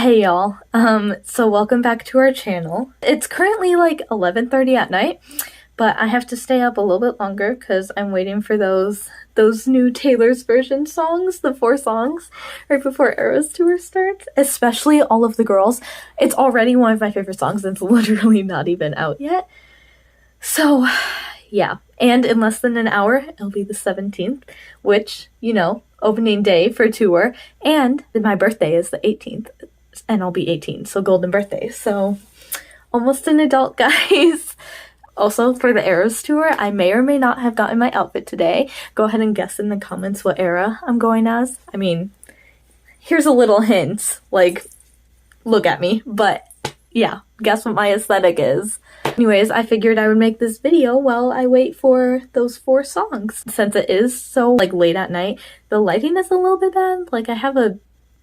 Hey y'all, so welcome back to our channel. It's currently like 11:30 at night, but I have to stay up a little bit longer because I'm waiting for those new Taylor's version songs, the 4 songs, right before Eras tour starts, especially All of the Girls. It's already one of my favorite songs and it's literally not even out yet. So, yeah, and in less than an hour, it'll be the 17th, which, you know, opening day for tour, and my birthday is the 18th. And I'll be 18, so golden birthday. So almost an adult, guys. Also, for the Eras tour, I may or may not have gotten my outfit today. Go ahead and guess in the comments what era I'm going as. I mean, here's a little hint. Like, look at me. But yeah, guess what my aesthetic is. Anyways, I figured I would make this video while I wait for those 4 songs. Since it is so like late at night, the lighting is a little bit bad. Like, I have a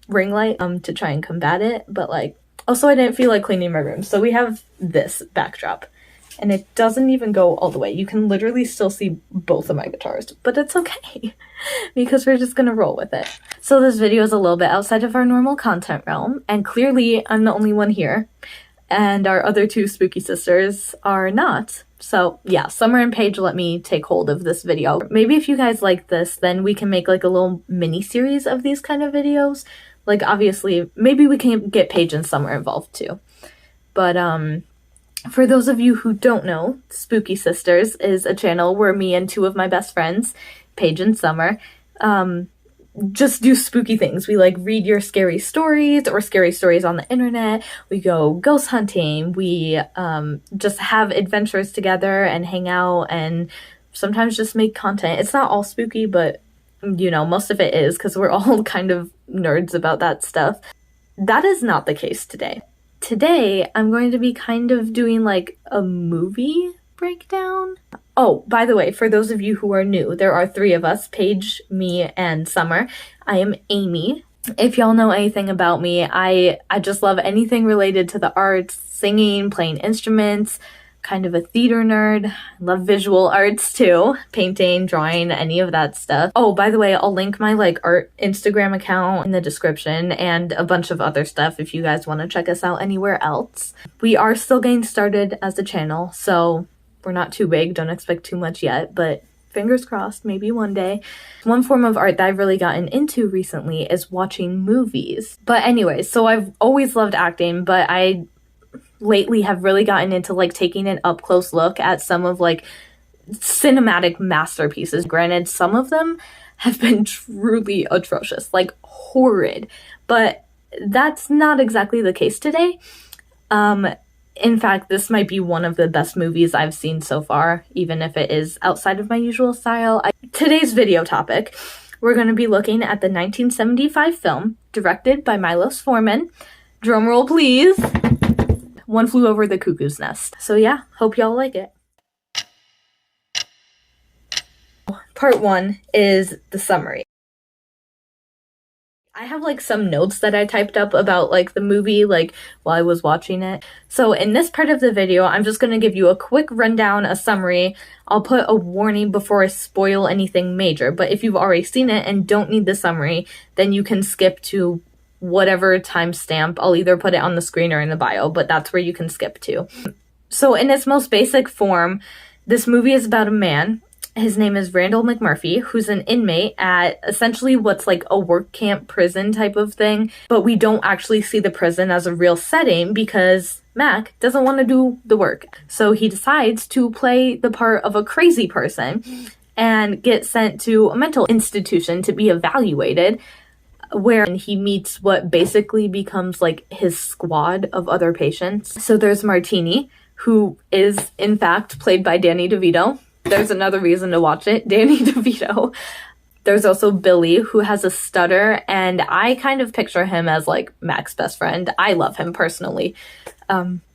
ring light to try and combat it, but like also I didn't feel like cleaning my room, so we have this backdrop and it doesn't even go all the way. You can literally still see both of my guitars, but it's okay because we're just gonna roll with it. So this video is a little bit outside of our normal content realm, and clearly I'm the only one here and our other 2 spooky sisters are not. So yeah, Summer and Paige let me take hold of this video. Maybe if you guys like this, then we can make like a little mini series of these kind of videos. Like, obviously, maybe we can get Paige and Summer involved too. But for those of you who don't know, Spooky Sisters is a channel where me and 2 of my best friends, Paige and Summer, just do spooky things. We like read your scary stories or scary stories on the internet. We go ghost hunting. We just have adventures together and hang out and sometimes just make content. It's not all spooky, but you know, most of it is because we're all kind of nerds about that stuff. That is not the case today. Today, I'm going to be kind of doing like a movie breakdown. Oh, by the way, for those of you who are new, there are 3 of us, Paige, me, and Summer. I am Aimee. If y'all know anything about me, I just love anything related to the arts, singing, playing instruments, kind of a theater nerd. I love visual arts too, painting, drawing, any of that stuff. Oh, by the way, I'll link my like art Instagram account in the description and a bunch of other stuff if you guys want to check us out anywhere else. We are still getting started as a channel, so we're not too big. Don't expect too much yet, but fingers crossed, maybe one day. One form of art that I've really gotten into recently is watching movies. But anyways, so I've always loved acting, but I lately have really gotten into like taking an up close look at some of like cinematic masterpieces. Granted, some of them have been truly atrocious, like horrid, but that's not exactly the case today. In fact, this might be one of the best movies I've seen so far, even if it is outside of my usual style. Today's video topic, we're going to be looking at the 1975 film directed by Milos Forman. Drumroll please. One Flew Over the Cuckoo's Nest. So yeah, hope y'all like it. Part 1 is the summary. I have like some notes that I typed up about like the movie like while I was watching it. So in this part of the video, I'm just going to give you a quick rundown, a summary. I'll put a warning before I spoil anything major, but if you've already seen it and don't need the summary, then you can skip to whatever timestamp. I'll either put it on the screen or in the bio, but that's where you can skip to. So in its most basic form, this movie is about a man. His name is Randall McMurphy, who's an inmate at essentially what's like a work camp prison type of thing, but we don't actually see the prison as a real setting because Mac doesn't want to do the work. So he decides to play the part of a crazy person and get sent to a mental institution to be evaluated, where he meets what basically becomes like his squad of other patients. So there's Martini, who is in fact played by Danny DeVito. There's another reason to watch it, Danny DeVito. There's also Billy, who has a stutter, and I kind of picture him as like Mac's best friend. I love him personally.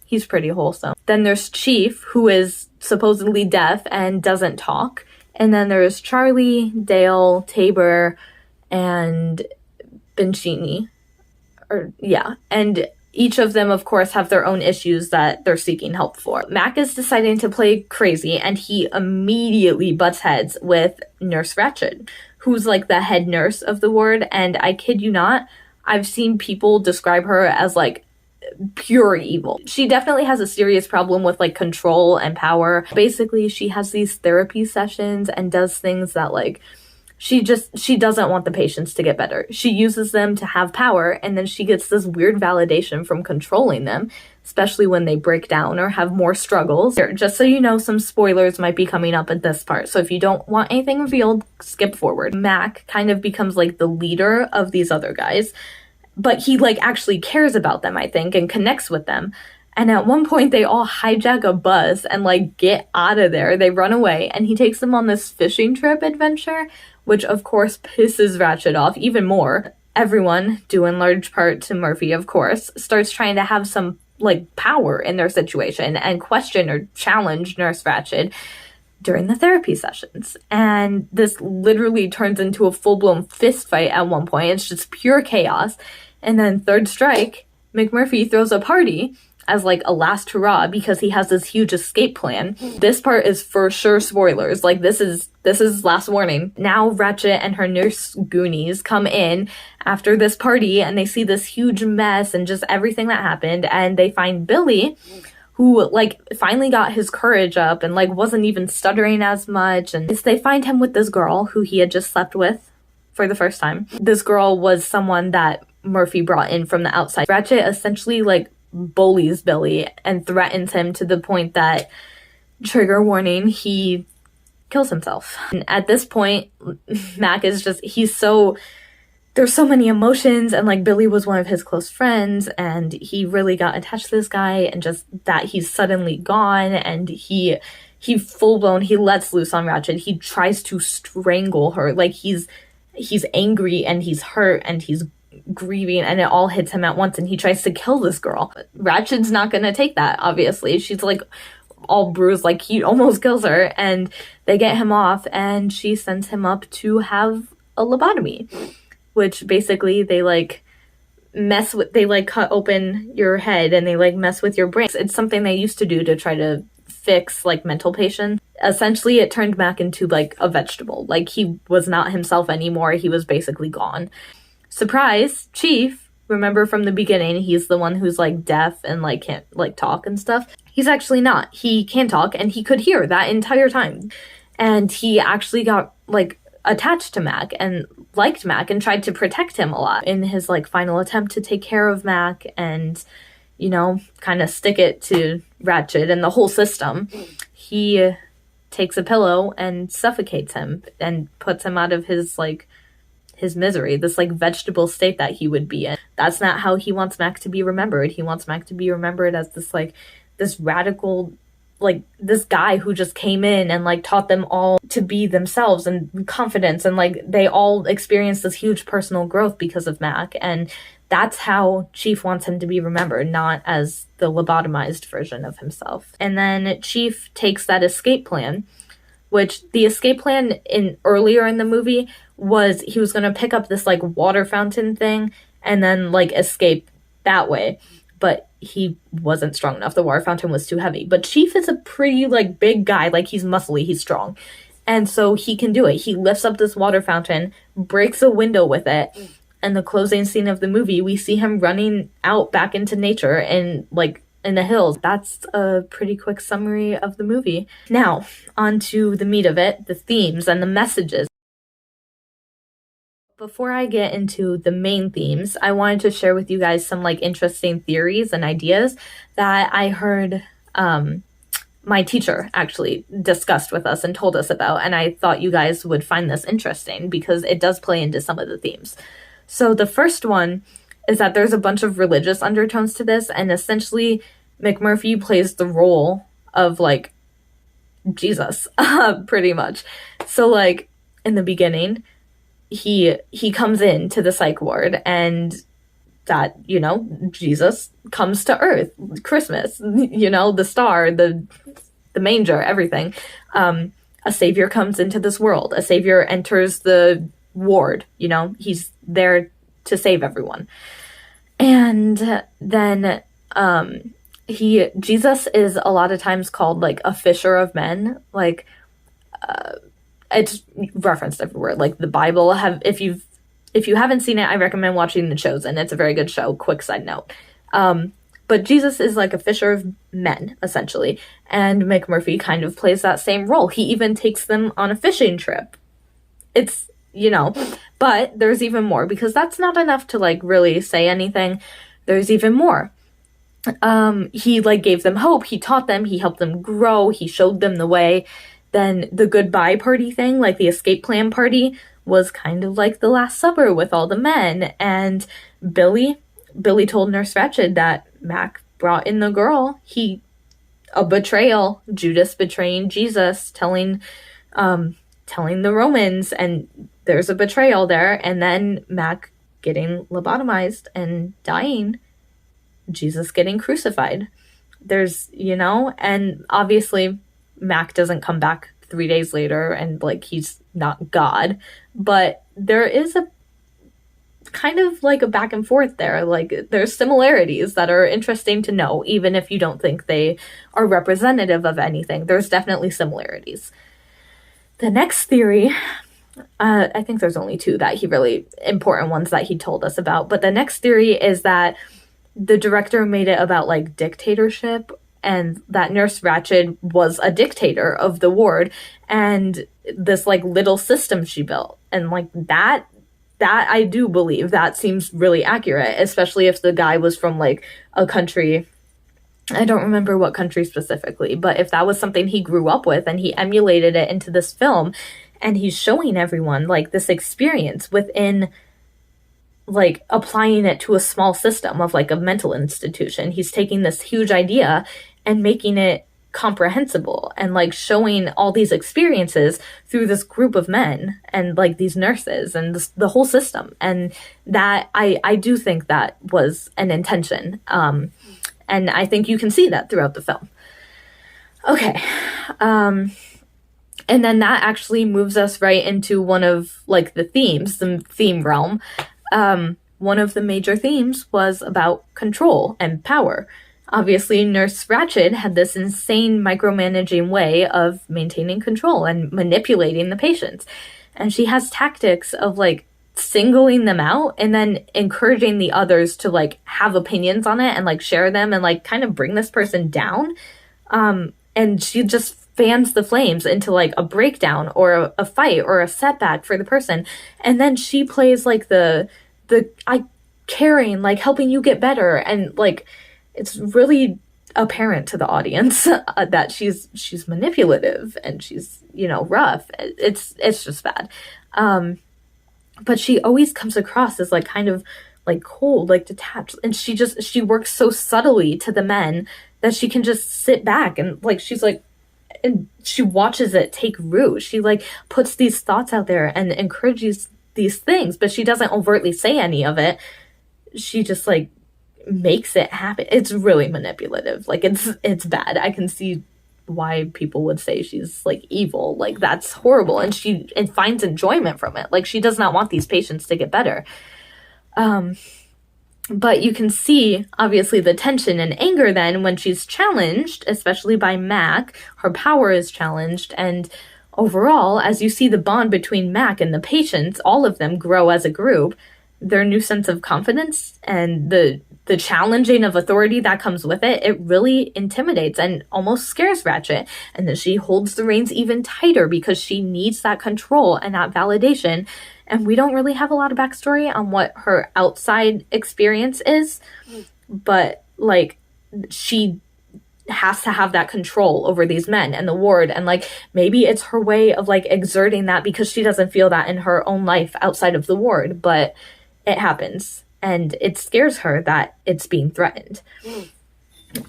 He's pretty wholesome. Then there's Chief, who is supposedly deaf and doesn't talk. And then there's Charlie, Dale, Tabor, and Bencini, and each of them, of course, have their own issues that they're seeking help for. Mac is deciding to play crazy, and he immediately butts heads with Nurse Ratched, who's like the head nurse of the ward, and I kid you not, I've seen people describe her as like pure evil. She definitely has a serious problem with like control and power. Basically, she has these therapy sessions and does things that like she doesn't want the patients to get better. She uses them to have power, and then she gets this weird validation from controlling them, especially when they break down or have more struggles. Just so you know, some spoilers might be coming up at this part, so if you don't want anything revealed, skip forward. Mac kind of becomes like the leader of these other guys, but he like actually cares about them, I think, and connects with them. And at one point they all hijack a bus and like get out of there. They run away, and he takes them on this fishing trip adventure, which of course pisses Ratchet off even more. Everyone, due in large part to Murphy, of course, starts trying to have some like power in their situation and question or challenge Nurse Ratchet during the therapy sessions. And this literally turns into a full-blown fist fight at one point. It's just pure chaos. And then third strike, McMurphy throws a party as like a last hurrah because he has this huge escape plan. This part is for sure spoilers. Like this is last warning. Now Ratchet and her nurse goonies come in after this party, and they see this huge mess and just everything that happened, and they find Billy, who like finally got his courage up and like wasn't even stuttering as much. And they find him with this girl who he had just slept with for the first time. This girl was someone that Murphy brought in from the outside. Ratchet essentially like bullies Billy and threatens him to the point that, trigger warning, he kills himself. And at this point, Mac is just, there's so many emotions, and like Billy was one of his close friends, and he really got attached to this guy, and just that he's suddenly gone, and he full-blown, he lets loose on Ratchet. He tries to strangle her. Like he's angry and he's hurt and he's grieving, and it all hits him at once, and he tries to kill this girl. Ratchet's not gonna take that, obviously. She's like all bruised, like he almost kills her, and they get him off, and she sends him up to have a lobotomy, which basically they like cut open your head and they like mess with your brain. It's something they used to do to try to fix like mental patients. Essentially, it turned Mac into like a vegetable. Like he was not himself anymore. He was basically gone. Surprise, Chief, remember from the beginning, he's the one who's like deaf and like can't like talk and stuff. He's actually not. He can talk, and he could hear that entire time. And he actually got like attached to Mac and liked Mac and tried to protect him a lot in his like final attempt to take care of Mac and, you know, kind of stick it to Ratchet and the whole system. He takes a pillow and suffocates him and puts him out of his like his misery, this like vegetable state that he would be in. That's not how he wants Mac to be remembered. He wants Mac to be remembered as this radical, like this guy who just came in and like taught them all to be themselves and confidence, and like they all experienced this huge personal growth because of Mac. And that's how Chief wants him to be remembered, not as the lobotomized version of himself. And then Chief takes that escape plan, which the escape plan earlier in the movie was he was going to pick up this like water fountain thing and then like escape that way. But he wasn't strong enough. The water fountain was too heavy. But Chief is a pretty like big guy. Like he's muscly, he's strong. And so he can do it. He lifts up this water fountain, breaks a window with it. And the closing scene of the movie, we see him running out back into nature and like in the hills. That's a pretty quick summary of the movie. Now, on to the meat of it, the themes and the messages. Before I get into the main themes, I wanted to share with you guys some like interesting theories and ideas that I heard my teacher actually discussed with us and told us about, and I thought you guys would find this interesting because it does play into some of the themes. So the first one is that there's a bunch of religious undertones to this, and essentially McMurphy plays the role of like Jesus, pretty much. So like in the beginning, he comes in to the psych ward, and that, you know, Jesus comes to Earth, Christmas, you know, the star, the manger, everything. A savior comes into this world. A savior enters the ward, you know, he's there to save everyone. And then Jesus is a lot of times called like a fisher of men. Like it's referenced everywhere. Like the Bible, if you've If you haven't seen it, I recommend watching The Chosen. It's a very good show. Quick side note. But Jesus is like a fisher of men, essentially. And McMurphy kind of plays that same role. He even takes them on a fishing trip. It's, you know, but there's even more, because that's not enough to like really say anything. There's even more. He like gave them hope. He taught them. He helped them grow. He showed them the way. Then the goodbye party thing, like the escape plan party, was kind of like the Last Supper with all the men. And Billy told Nurse Ratched that Mac brought in the girl. A betrayal, Judas betraying Jesus, telling the Romans, and there's a betrayal there. And then Mac getting lobotomized and dying, Jesus getting crucified. There's, you know, and obviously Mac doesn't come back 3 days later and like he's not God, but there is a kind of like a back and forth there. Like there's similarities that are interesting to know, even if you don't think they are representative of anything. There's definitely similarities. The next theory, I think there's only two that important ones that he told us about, but the next theory is that the director made it about like dictatorship, and that Nurse Ratched was a dictator of the ward, and this like little system she built. And like that I do believe that seems really accurate, especially if the guy was from like a country, I don't remember what country specifically, but if that was something he grew up with and he emulated it into this film, and he's showing everyone like this experience within like applying it to a small system of like a mental institution. He's taking this huge idea and making it comprehensible and like showing all these experiences through this group of men and like these nurses and the whole system. And that I do think that was an intention. And I think you can see that throughout the film. Okay. And then that actually moves us right into one of like the themes, the theme realm. One of the major themes was about control and power. Obviously, Nurse Ratched had this insane micromanaging way of maintaining control and manipulating the patients. And she has tactics of like singling them out and then encouraging the others to like have opinions on it and like share them and like kind of bring this person down. And she just fans the flames into like a breakdown or a fight or a setback for the person. And then she plays like the caring, like helping you get better. And like, it's really apparent to the audience that she's manipulative and she's, you know, rough. It's just bad. But she always comes across as like kind of like cold, like detached. And she works so subtly to the men that she can just sit back and like, she's like, and she watches it take root. She like puts these thoughts out there and encourages these things, but she doesn't overtly say any of it. She just like makes it happen. It's really manipulative. Like it's bad. I can see why people would say she's like evil. Like that's horrible. And she finds enjoyment from it. Like she does not want these patients to get better. But you can see, obviously, the tension and anger then when she's challenged, especially by Mac. Her power is challenged. And overall, as you see the bond between Mac and the patients, all of them grow as a group, their new sense of confidence and the challenging of authority that comes with it, it really intimidates and almost scares Ratched. And then she holds the reins even tighter because she needs that control and that validation. And we don't really have a lot of backstory on what her outside experience is, but like she has to have that control over these men and the ward. And like maybe it's her way of like exerting that because she doesn't feel that in her own life outside of the ward, but it happens. And it scares her that it's being threatened.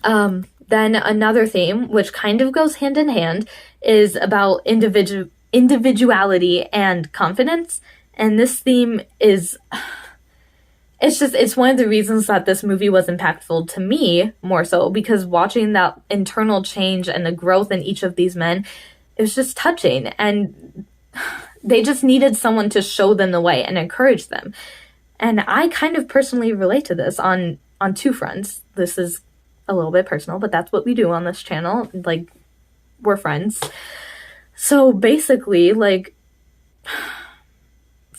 Then another theme, which kind of goes hand in hand, is about individuality and confidence. And this theme is, it's one of the reasons that this movie was impactful to me more so, because watching that internal change and the growth in each of these men, it was just touching. And they just needed someone to show them the way and encourage them. And I kind of personally relate to this on two fronts. This is a little bit personal, but that's what we do on this channel. Like, we're friends. So basically, like,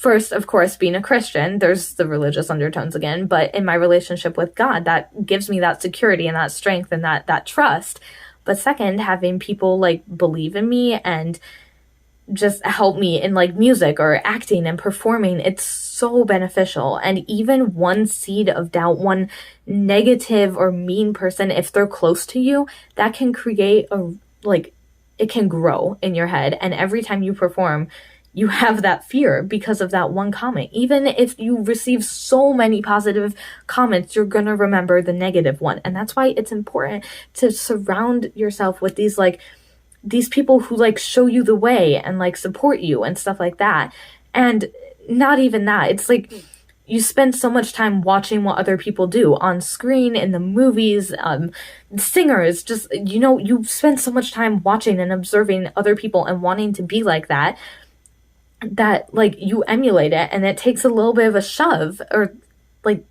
first, of course, being a Christian, there's the religious undertones again, but in my relationship with God, that gives me that security and that strength and that trust. But second, having people like believe in me and just help me in like music or acting and performing, it's so beneficial. And even one seed of doubt, one negative or mean person, if they're close to you, that can create it can grow in your head. And every time you perform, you have that fear because of that one comment. Even if you receive so many positive comments, you're going to remember the negative one. And that's why it's important to surround yourself with these people who like show you the way and like support you and stuff like that. And not even that. It's like you spend so much time watching what other people do on screen, in the movies, singers, just, you spend so much time watching and observing other people and wanting to be like that like you emulate it, and it takes a little bit of a shove or like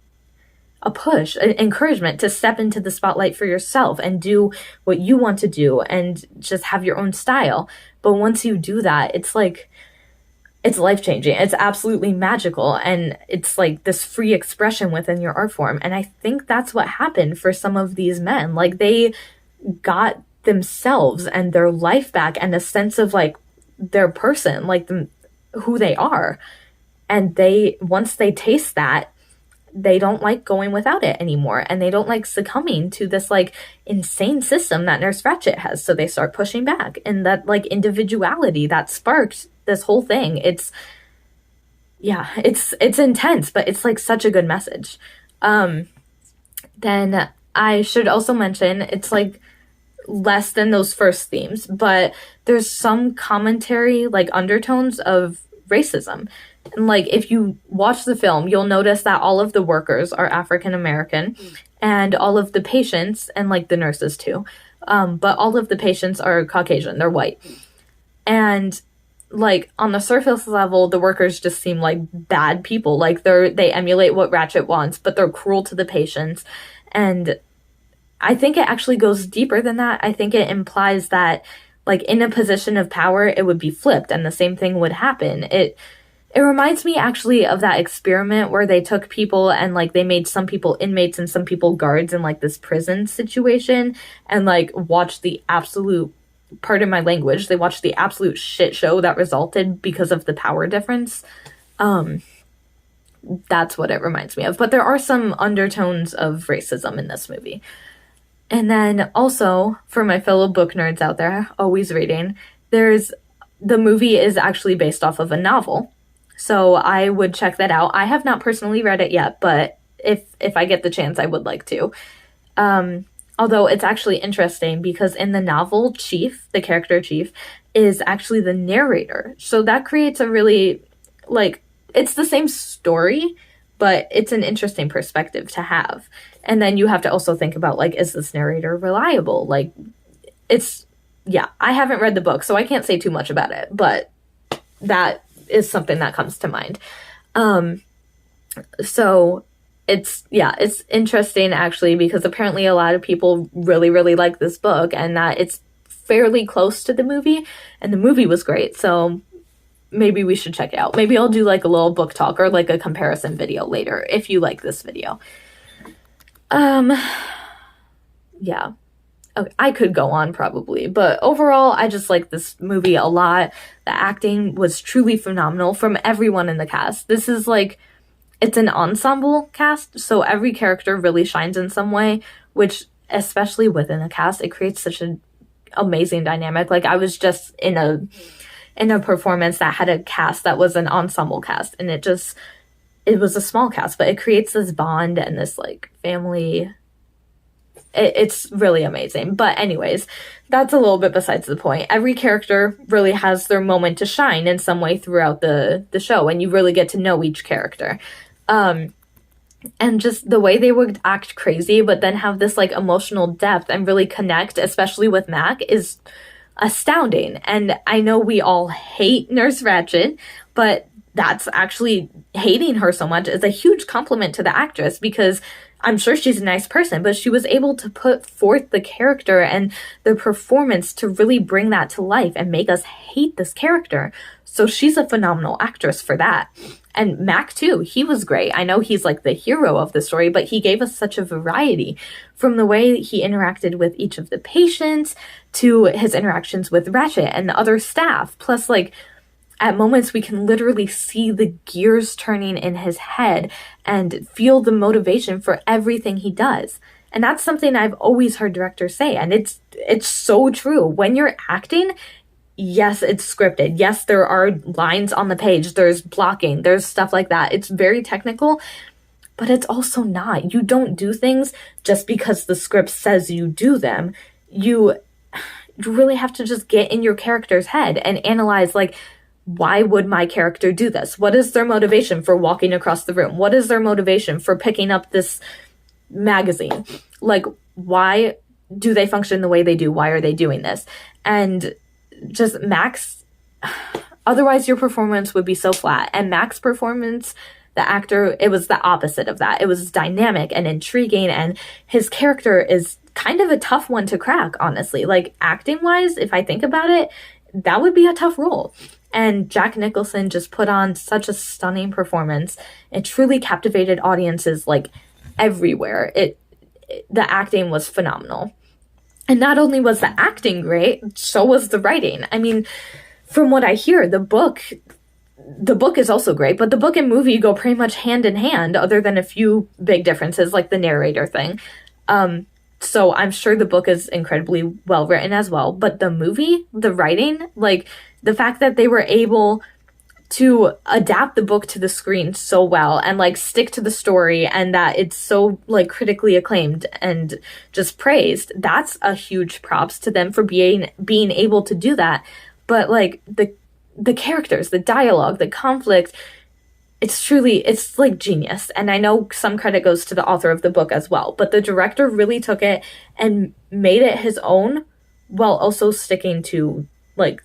a push, an encouragement to step into the spotlight for yourself and do what you want to do and just have your own style. But once you do that, it's like, it's life-changing. It's absolutely magical. And it's like this free expression within your art form. And I think that's what happened for some of these men. Like they got themselves and their life back and a sense of like their person, like who they are. And once they taste that, they don't like going without it anymore. And they don't like succumbing to this like insane system that Nurse Ratched has. So they start pushing back. And that like individuality that sparked this whole thing. It's intense, but it's like such a good message. Then I should also mention, it's like less than those first themes, but there's some commentary, like undertones of racism. And like if you watch the film, you'll notice that all of the workers are African American and all of the patients, and like the nurses too, but all of the patients are Caucasian, they're white. And like on the surface level, the workers just seem like bad people. Like they emulate what Ratched wants, but they're cruel to the patients. And I think it actually goes deeper than that. I think it implies that like in a position of power, it would be flipped and the same thing would happen. It reminds me actually of that experiment where they took people and like they made some people inmates and some people guards in like this prison situation and like watched the absolute, pardon my language, they watched the absolute shit show that resulted because of the power difference. That's what it reminds me of. But there are some undertones of racism in this movie. And then also, for my fellow book nerds out there, always reading, the movie is actually based off of a novel. So I would check that out. I have not personally read it yet, but if I get the chance, I would like to. Although it's actually interesting because in the novel, Chief, the character Chief, is actually the narrator. So that creates a really, like, it's the same story, but it's an interesting perspective to have. And then you have to also think about, like, is this narrator reliable? Like, I haven't read the book, so I can't say too much about it, but that is something that comes to mind. So it's interesting actually, because apparently a lot of people really, really like this book and that it's fairly close to the movie, and the movie was great. So maybe we should check it out. Maybe I'll do like a little book talk or like a comparison video later if you like this video. Yeah. Okay, I could go on probably, but overall, I just like this movie a lot. The acting was truly phenomenal from everyone in the cast. This is like, it's an ensemble cast, so every character really shines in some way, which, especially within a cast, it creates such an amazing dynamic. Like, I was just in a performance that had a cast that was an ensemble cast, and it was a small cast, but it creates this bond and this, like, family. It's really amazing. But anyways, that's a little bit besides the point. Every character really has their moment to shine in some way throughout the show, and you really get to know each character. And just the way they would act crazy, but then have this, like, emotional depth and really connect, especially with Mac, is astounding. And I know we all hate Nurse Ratched, but that's actually, hating her so much is a huge compliment to the actress, because I'm sure she's a nice person, but she was able to put forth the character and the performance to really bring that to life and make us hate this character. So she's a phenomenal actress for that. And Mac too, he was great. I know he's like the hero of the story, but he gave us such a variety, from the way he interacted with each of the patients to his interactions with Ratchet and the other staff. Plus, like, at moments we can literally see the gears turning in his head and feel the motivation for everything he does. And that's something I've always heard directors say, and it's so true. When you're acting, yes, it's scripted. Yes, there are lines on the page. There's blocking. There's stuff like that. It's very technical, but it's also not. You don't do things just because the script says you do them. You really have to just get in your character's head and analyze, like, why would my character do this? What is their motivation for walking across the room? What is their motivation for picking up this magazine? Like, why do they function the way they do? Why are they doing this? And just Max, otherwise your performance would be so flat. And Max's performance, the actor, it was the opposite of that. It was dynamic and intriguing, and his character is kind of a tough one to crack, honestly. Like, acting wise, if I think about it, that would be a tough role. And Jack Nicholson just put on such a stunning performance. It truly captivated audiences, like, everywhere. The acting was phenomenal. And not only was the acting great, so was the writing. I mean, from what I hear, the book is also great, but the book and movie go pretty much hand in hand, other than a few big differences, like the narrator thing. So I'm sure the book is incredibly well written as well. But the movie, the writing, like, the fact that they were able to adapt the book to the screen so well and, like, stick to the story, and that it's so, like, critically acclaimed and just praised, that's a huge props to them for being able to do that. But, like, the characters, the dialogue, the conflict, it's like genius. And I know some credit goes to the author of the book as well, but the director really took it and made it his own while also sticking to, like,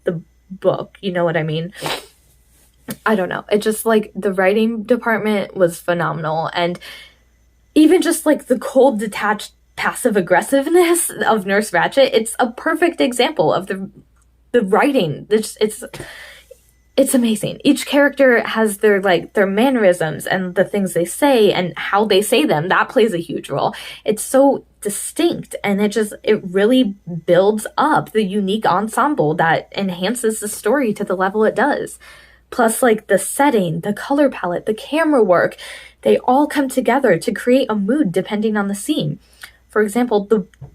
the book. You know what I mean? I don't know. It just, like, the writing department was phenomenal. And even just, like, the cold, detached, passive aggressiveness of Nurse Ratchet, it's a perfect example of the writing. It's amazing. Each character has their mannerisms and the things they say and how they say them. That plays a huge role. It's so distinct, and it really builds up the unique ensemble that enhances the story to the level it does. Plus, like, the setting, the color palette, the camera work, they all come together to create a mood depending on the scene. For example,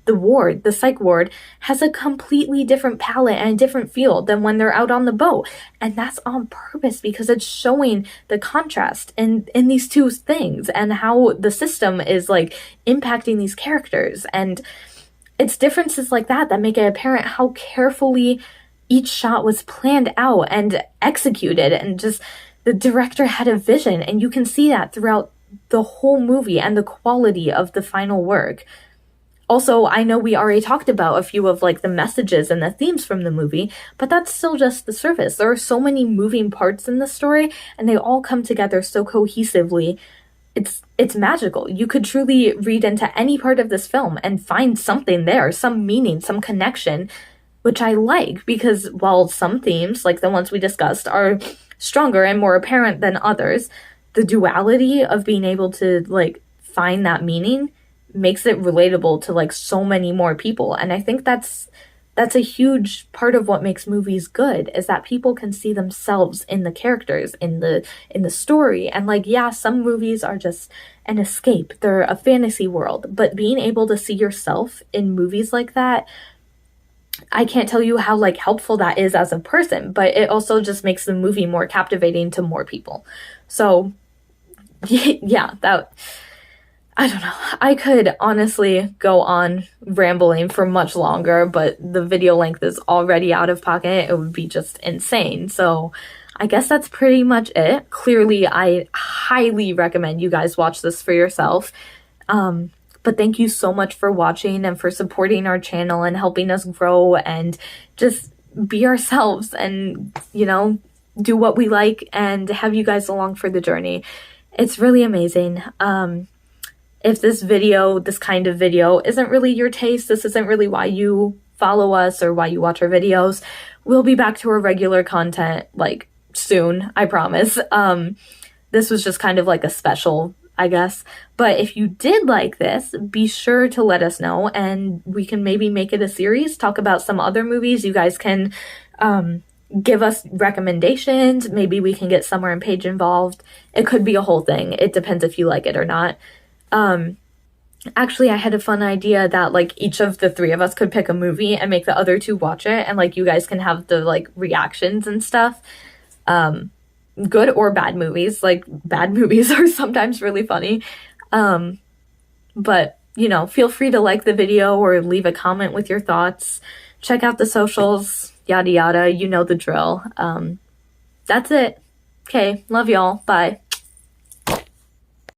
the psych ward, has a completely different palette and a different feel than when they're out on the boat. And that's on purpose, because it's showing the contrast in these two things and how the system is, like, impacting these characters. And it's differences like that make it apparent how carefully each shot was planned out and executed, and just the director had a vision, and you can see that throughout the whole movie and the quality of the final work. Also, I know we already talked about a few of, like, the messages and the themes from the movie, but that's still just the surface. There are so many moving parts in the story, and they all come together so cohesively. It's magical. You could truly read into any part of this film and find something there, some meaning, some connection, which I like, because while some themes, like the ones we discussed, are stronger and more apparent than others, the duality of being able to, like, find that meaning makes it relatable to, like, so many more people. And I think that's a huge part of what makes movies good, is that people can see themselves in the characters, in the story. And, like, yeah, some movies are just an escape. They're a fantasy world. But being able to see yourself in movies like that, I can't tell you how, like, helpful that is as a person, but it also just makes the movie more captivating to more people. So, yeah, I don't know. I could honestly go on rambling for much longer, but the video length is already out of pocket. It would be just insane. So I guess that's pretty much it. Clearly, I highly recommend you guys watch this for yourself. But thank you so much for watching and for supporting our channel and helping us grow and just be ourselves and, you know, do what we like and have you guys along for the journey. It's really amazing. If this kind of video isn't really your taste, this isn't really why you follow us or why you watch our videos, we'll be back to our regular content, like, soon, I promise. This was just kind of like a special, I guess. But if you did like this, be sure to let us know, and we can maybe make it a series, talk about some other movies. You guys can give us recommendations. Maybe we can get Summer and Paige involved. It could be a whole thing. It depends if you like it or not. Actually, I had a fun idea that like each of the three of us could pick a movie and make the other two watch it, and like you guys can have the like reactions and stuff. Good or bad movies. Like, bad movies are sometimes really funny. But, you know, feel free to like the video or leave a comment with your thoughts. Check out the socials, yada yada. You know the drill. That's it. Okay, love y'all. Bye.